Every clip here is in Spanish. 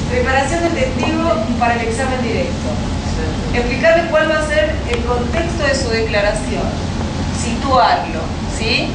Preparación del testigo para el examen directo. Explicarle cuál va a ser el contexto de su declaración. Situarlo, ¿sí?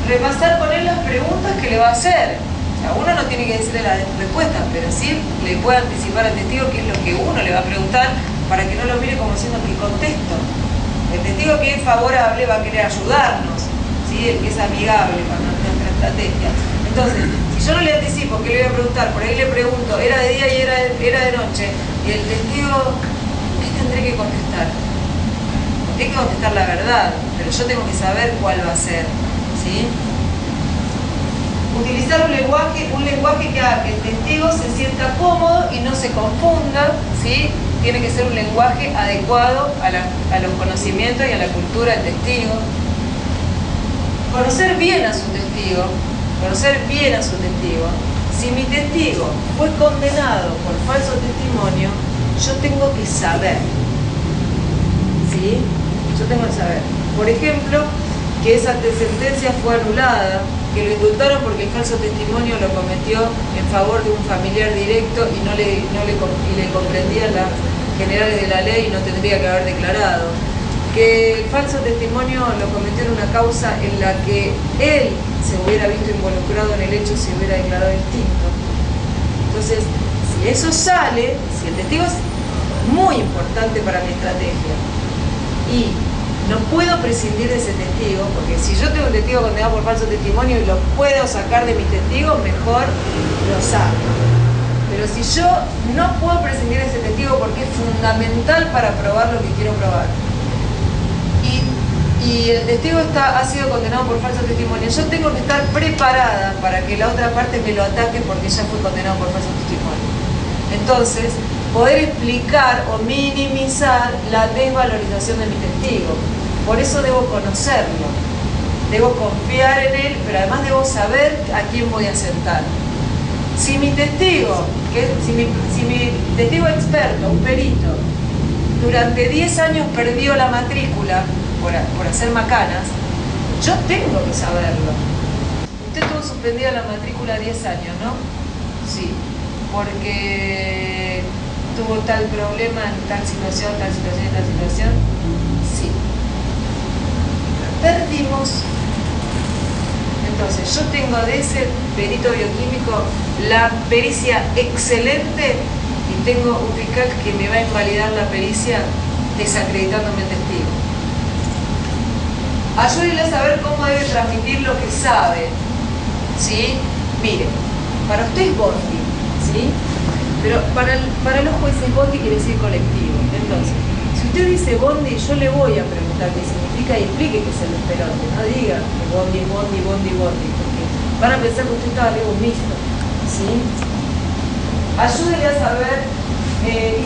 Repasar con él las preguntas que le va a hacer. O sea, uno no tiene que decirle la respuesta, pero sí le puede anticipar al testigo qué es lo que uno le va a preguntar para que no lo mire como diciendo que contesto. El testigo que es favorable va a querer ayudarnos, ¿sí? El que es amigable para nuestra estrategia. Entonces, si yo no le anticipo qué le voy a preguntar, por ahí le pregunto, era de día y era de noche, y el testigo, ¿qué tendré que contestar? Hay que contestar la verdad, pero yo tengo que saber cuál va a ser, ¿sí? Utilizar un lenguaje que haga que el testigo se sienta cómodo y no se confunda, ¿sí? Tiene que ser un lenguaje adecuado a los conocimientos y a la cultura del testigo. Conocer bien a su testigo. Si mi testigo fue condenado por falso testimonio, yo tengo que saber, ¿sí? Yo tengo que saber. Por ejemplo, que esa sentencia fue anulada, que lo indultaron porque el falso testimonio lo cometió en favor de un familiar directo y le comprendían las generales de la ley y no tendría que haber declarado. Que el falso testimonio lo cometió en una causa en la que él se hubiera visto involucrado en el hecho si hubiera declarado distinto. Entonces, si eso sale, si el testigo es muy importante para mi estrategia y no puedo prescindir de ese testigo, porque si yo tengo un testigo condenado por falso testimonio y lo puedo sacar de mi testigo, mejor lo saco. Pero si yo no puedo prescindir de ese testigo porque es fundamental para probar lo que quiero probar, y el testigo ha sido condenado por falso testimonio, yo tengo que estar preparada para que la otra parte me lo ataque porque ya fue condenado por falso testimonio. Entonces, poder explicar o minimizar la desvalorización de mi testigo. Por eso debo conocerlo, debo confiar en él, pero además debo saber a quién voy a sentar. Si mi testigo, si mi testigo experto, un perito, durante 10 años perdió la matrícula por hacer macanas, yo tengo que saberlo. Usted tuvo suspendida la matrícula 10 años, ¿no? Sí, porque tuvo tal problema en tal situación, sí. Perdimos. Entonces, yo tengo de ese perito bioquímico la pericia excelente y tengo un fiscal que me va a invalidar la pericia desacreditándome el testigo. Ayúdenle a saber cómo debe transmitir lo que sabe, ¿sí? Mire, para usted es Bondi, ¿sí? Pero para los jueces Bondi quiere decir colectivo. Entonces, si usted dice Bondi, yo le voy a preguntar qué significa y explique qué es el despelote. No diga que Bondi, porque van a pensar que usted estaba lejos mixto, ¿sí? Ayúdele a saber,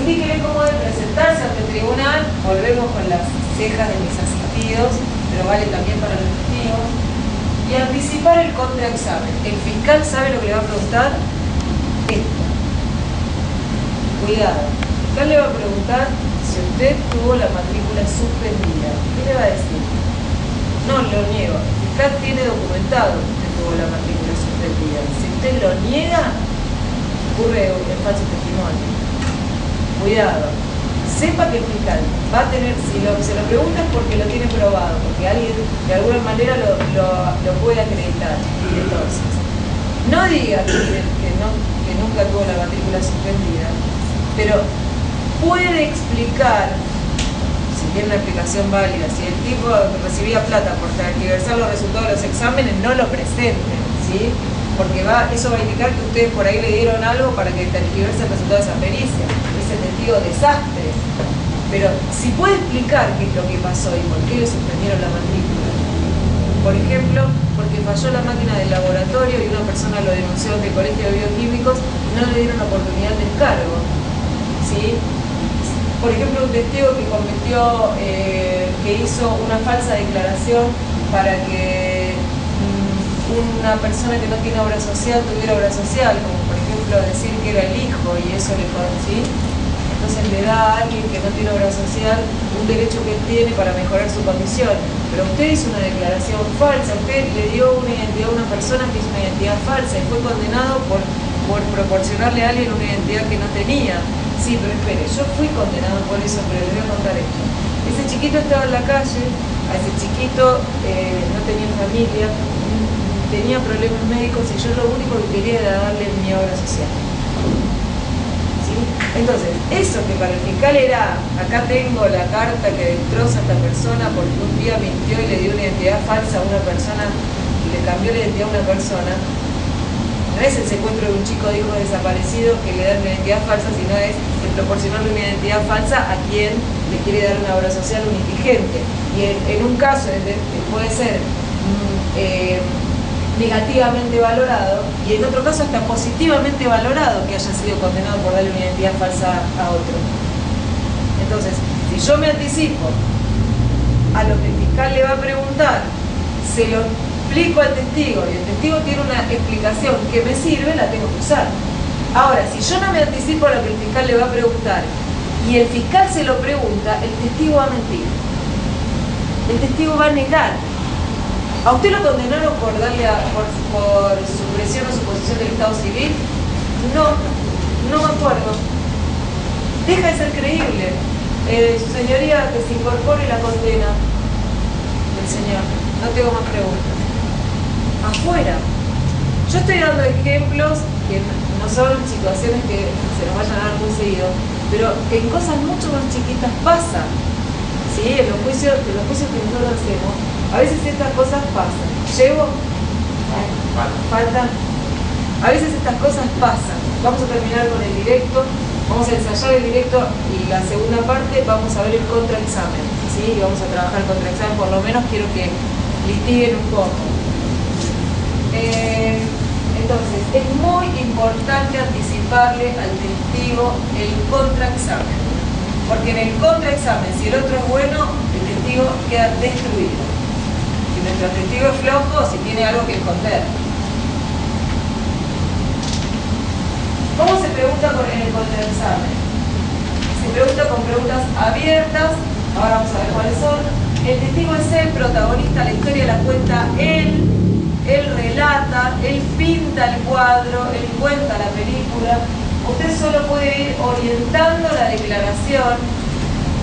indíquele cómo debe presentarse ante el tribunal. Volvemos con las cejas de mis asistidos, pero vale también para los testigos. Y anticipar el contraexamen. El fiscal sabe lo que le va a preguntar. Esto. Cuidado. El fiscal le va a preguntar si usted tuvo la matrícula suspendida. ¿Qué le va a decir? No, lo niego. El fiscal tiene documentado que usted tuvo la matrícula suspendida. Si usted lo niega, ocurre el falso testimonio. Cuidado. Sepa que el fiscal va a tener, si se lo pregunta es porque lo tiene probado, porque alguien de alguna manera lo puede acreditar. Entonces, no diga que nunca tuvo la matrícula suspendida, pero puede explicar, si tiene una explicación válida, si el tipo recibía plata por tergiversar los resultados de los exámenes, no lo presenten, ¿sí? Porque eso va a indicar que ustedes por ahí le dieron algo para que tergiverse el resultado de esa pericia. Ese testigo desastre. Pero si puede explicar qué es lo que pasó y por qué le suspendieron la matrícula. Por ejemplo, porque falló la máquina del laboratorio y una persona lo denunció ante el Colegio de Bioquímicos y no le dieron oportunidad de descargo, ¿sí? Por ejemplo, un testigo que hizo una falsa declaración para que una persona que no tiene obra social tuviera obra social, como por ejemplo decir que era el hijo y eso le ¿sí? Entonces le da a alguien que no tiene obra social un derecho que él tiene para mejorar su condición. Pero usted hizo una declaración falsa, usted le dio una identidad a una persona que hizo una identidad falsa y fue condenado por por proporcionarle a alguien una identidad que no tenía. Sí, pero espere, yo fui condenado por eso, pero les voy a contar esto. Ese chiquito estaba en la calle, a ese chiquito no tenía familia, tenía problemas médicos y yo lo único que quería era darle mi obra social. ¿Sí? Entonces, eso que para el fiscal era, acá tengo la carta que destroza a esta persona porque un día mintió y le dio una identidad falsa a una persona y le cambió la identidad a una persona. No es el secuestro de un chico de hijo desaparecido que le dan una identidad falsa, sino es el proporcionarle una identidad falsa a quien le quiere dar una obra social a un indigente. Y en un caso puede ser negativamente valorado y en otro caso hasta positivamente valorado que haya sido condenado por darle una identidad falsa a otro. Entonces, si yo me anticipo a lo que el fiscal le va a preguntar, se lo explico al testigo y el testigo tiene una explicación que me sirve, la tengo que usar. Ahora, si yo no me anticipo a lo que el fiscal le va a preguntar y el fiscal se lo pregunta, el testigo va a mentir. El testigo va a negar. ¿A usted lo condenaron por darle por supresión o suposición del Estado civil? No, no me acuerdo. Deja de ser creíble. Su señoría, que se incorpore la condena del señor. No tengo más preguntas. Afuera. Yo estoy dando ejemplos que no son situaciones que se nos vayan a dar muy seguido, pero en cosas mucho más chiquitas pasa. ¿Sí? En los juicios que nosotros hacemos, a veces estas cosas pasan. ¿Llego? ¿Faltan? A veces estas cosas pasan. Vamos a terminar con el directo, vamos a ensayar el directo y la segunda parte vamos a ver el contraexamen. ¿Sí? Y vamos a trabajar el contraexamen, por lo menos quiero que litiguen un poco. Entonces, es muy importante anticiparle al testigo el contraexamen, porque en el contraexamen, si el otro es bueno, el testigo queda destruido. Si nuestro testigo es flojo, si tiene algo que esconder. ¿Cómo se pregunta en el contraexamen? Se pregunta con preguntas abiertas, ahora vamos a ver cuáles son. El testigo es el protagonista, la historia la cuenta él relata, él pinta el cuadro, él cuenta la película. Usted solo puede ir orientando la declaración.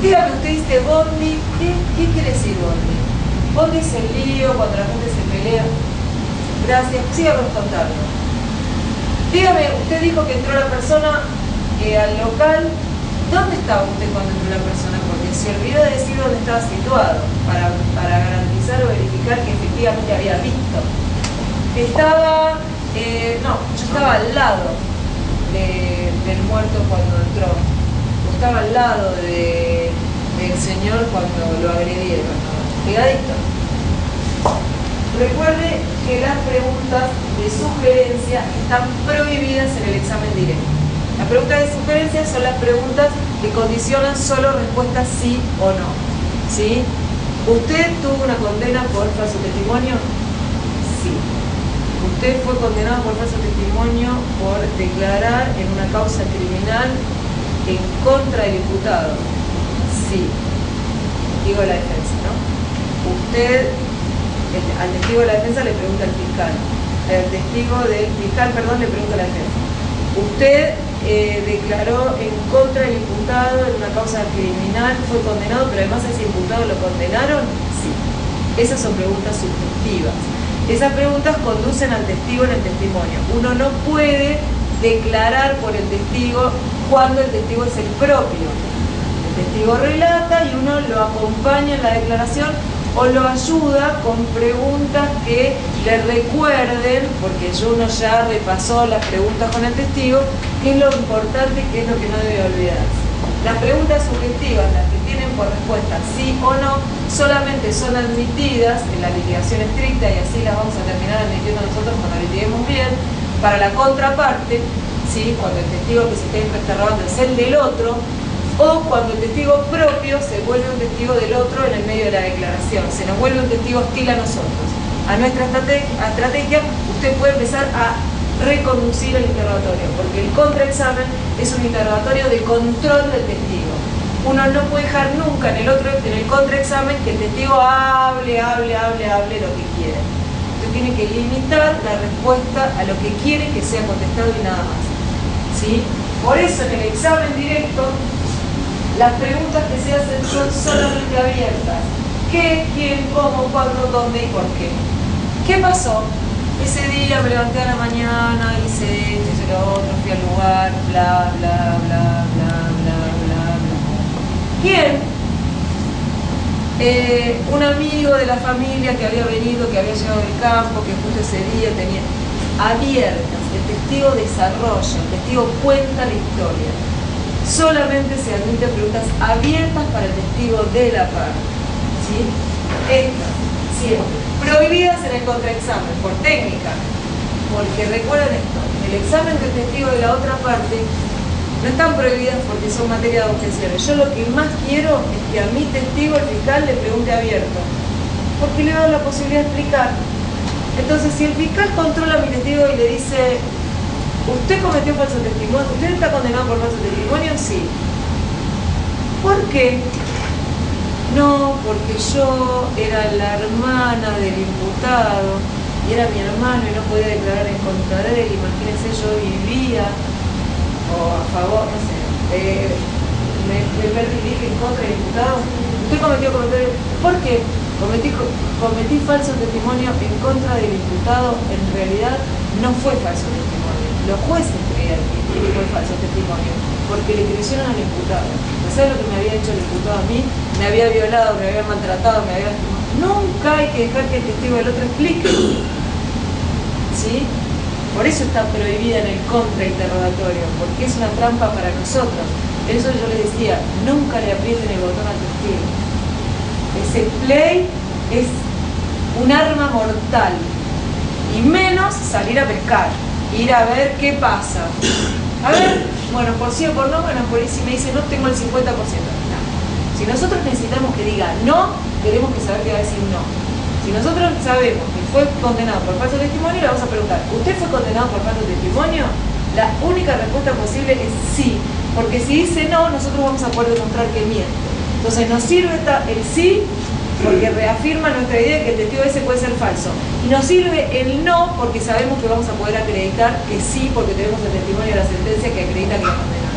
Dígame, usted dice bondi, ¿qué quiere decir bondi? Bondi es el lío, cuando la gente se pelea. Gracias, síganos contando. Dígame, usted dijo que entró la persona al local. ¿Dónde estaba usted cuando entró la persona? Porque se olvidó de decir dónde estaba situado para garantizar o verificar que efectivamente había visto. Estaba, no, yo estaba al lado del muerto cuando entró. O estaba al lado del señor cuando lo agredieron. Pegadito. Recuerde que las preguntas de sugerencia están prohibidas en el examen directo. Las preguntas de sugerencia son las preguntas que condicionan solo respuestas sí o no. ¿Sí? ¿Usted tuvo una condena por falso testimonio? Sí. ¿Usted fue condenado por falso testimonio por declarar en una causa criminal en contra del imputado? Sí. Digo la defensa, ¿no? Usted, al testigo de la defensa le pregunta al fiscal. Al testigo del fiscal, perdón, le pregunta a la defensa. ¿Usted declaró en contra del imputado en una causa criminal, fue condenado, pero además a ese imputado lo condenaron? Sí. Esas son preguntas subjetivas. Esas preguntas conducen al testigo en el testimonio. Uno no puede declarar por el testigo cuando el testigo es el propio. El testigo relata y uno lo acompaña en la declaración o lo ayuda con preguntas que le recuerden, porque uno ya repasó las preguntas con el testigo, qué es lo importante y qué es lo que no debe olvidarse. Las preguntas subjetivas, las que tienen por respuesta sí o no, solamente son admitidas en la litigación estricta, y así las vamos a terminar admitiendo nosotros cuando litiguemos bien, para la contraparte, ¿sí? Cuando el testigo que se está interrogando es el del otro, o cuando el testigo propio se vuelve un testigo del otro en el medio de la declaración, se nos vuelve un testigo hostil a nosotros. A nuestra estrategia, usted puede empezar a reconducir el interrogatorio, porque el contraexamen es un interrogatorio de control del testigo. Uno no puede dejar nunca en el contraexamen que el testigo hable lo que quiere. Usted tiene que que limitar la respuesta a lo que quiere que sea contestado y nada más. ¿Sí? Por eso en el examen directo las preguntas que se hacen son solamente abiertas. ¿Qué, quién, cómo, cuándo, dónde y por qué? ¿Qué pasó? Ese día me levanté a la mañana, hice esto, hice lo otro, fui al lugar, bla, bla, bla, bla, bla, bla, bla. ¿Quién? Un amigo de la familia que había venido, que había llegado del campo, que justo ese día tenía abiertas. El testigo desarrolla, el testigo cuenta la historia. Solamente se admiten preguntas abiertas para el testigo de la parte. ¿Sí? Estas, siempre. Prohibidas en el contraexamen, por técnica. Porque recuerden esto, en el examen del testigo de la otra parte no están prohibidas porque son materia de objeciones. Yo lo que más quiero es que a mi testigo, el fiscal, le pregunte abierto. Porque le va a dar la posibilidad de explicar. Entonces, si el fiscal controla a mi testigo y le dice, ¿usted cometió falso testimonio? ¿Usted está condenado por falso testimonio? Sí. ¿Por qué? No, porque yo era la hermana del imputado y era mi hermano y no podía declarar en contra de él. Imagínense, yo vivía o a favor, no sé, me perdí en contra del imputado. ¿Usted cometió? ¿Por qué? Cometí falso testimonio en contra del imputado. En realidad no fue falso testimonio. Los jueces creían que fue falso testimonio porque le creyeron al imputado. ¿Sabes lo que me había hecho el imputado a mí? Me había violado, me había maltratado, me había lastimado. Nunca hay que dejar que el testigo del otro explique. ¿Sí? Por eso está prohibida en el contrainterrogatorio, porque es una trampa para nosotros. Por eso yo les decía, nunca le aprieten el botón al testigo. Ese play es un arma mortal. Y menos salir a pescar, ir a ver qué pasa. A ver, bueno, por sí o por no, bueno, por ahí si me dice no, tengo el 50%. No. Si nosotros necesitamos que diga no, tenemos que saber que va a decir no. Si nosotros sabemos que fue condenado por falso testimonio, le vamos a preguntar, ¿usted fue condenado por falso testimonio? La única respuesta posible es sí, porque si dice no, nosotros vamos a poder demostrar que miente. Entonces nos sirve el sí, porque reafirma nuestra idea de que el testigo ese puede ser falso. Y nos sirve el no, porque sabemos que vamos a poder acreditar que sí, porque tenemos el testimonio de la sentencia que acredita que es condenado.